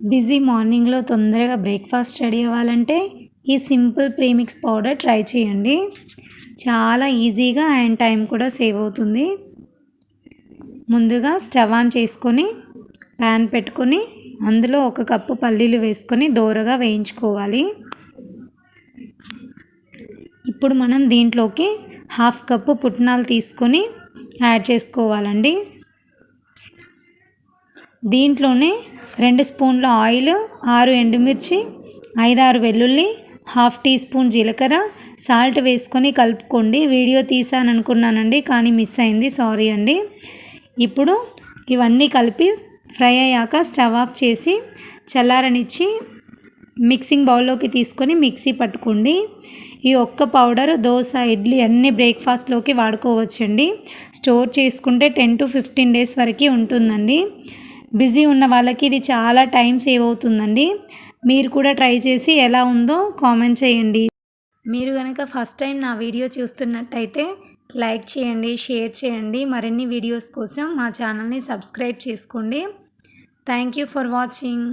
Busy మార్నింగ్లో తొందరగా breakfast ready అవ్వాలంటే ఈ సింపుల్ ప్రీమిక్స్ పౌడర్ ట్రై చేయండి. చాలా ఈజీగా అండ్ టైం కూడా సేవ్ అవుతుంది. ముందుగా స్టవ్ ఆన్ చేసుకొని ప్యాన్ పెట్టుకొని అందులో 1 కప్పు పల్లీలు వేసుకొని దోరగా వేయించుకోవాలి. ఇప్పుడు మనం దీంట్లోకి 1/2 కప్పు పుట్నాలు తీసుకొని యాడ్ చేసుకోవాలండి. దీంట్లోనే 2 స్పూన్ల ఆయిల్, 6 ఎండుమిర్చి, 5-6 వెల్లుల్లి, 1/2 టీ స్పూన్ జీలకర్ర, సాల్ట్ వేసుకొని కలుపుకోండి. వీడియో తీసాను అనుకున్నానండి కానీ మిస్ అయింది, సారీ అండి. ఇప్పుడు ఇవన్నీ కలిపి ఫ్రై అయ్యాక స్టవ్ ఆఫ్ చేసి చల్లారనిచ్చి మిక్సింగ్ బౌల్లోకి తీసుకొని మిక్సీ పట్టుకోండి. ఈ ఒక్క పౌడర్ దోశ, ఇడ్లీ అన్ని బ్రేక్ఫాస్ట్లోకి వాడుకోవచ్చండి. స్టోర్ చేసుకుంటే 10 to 15 డేస్ వరకు ఉంటుందండి. బిజీ ఉన్న వాళ్ళకి ఇది చాలా టైం సేవ్ అవుతుందండి. మీరు కూడా ట్రై చేసి ఎలా ఉందో కామెంట్ చేయండి. మీరు కనుక ఫస్ట్ టైం నా వీడియో చూస్తున్నట్టయితే లైక్ చేయండి, షేర్ చేయండి. మరిన్ని వీడియోస్ కోసం మా ఛానల్ని సబ్స్క్రైబ్ చేసుకోండి. Thank you for watching.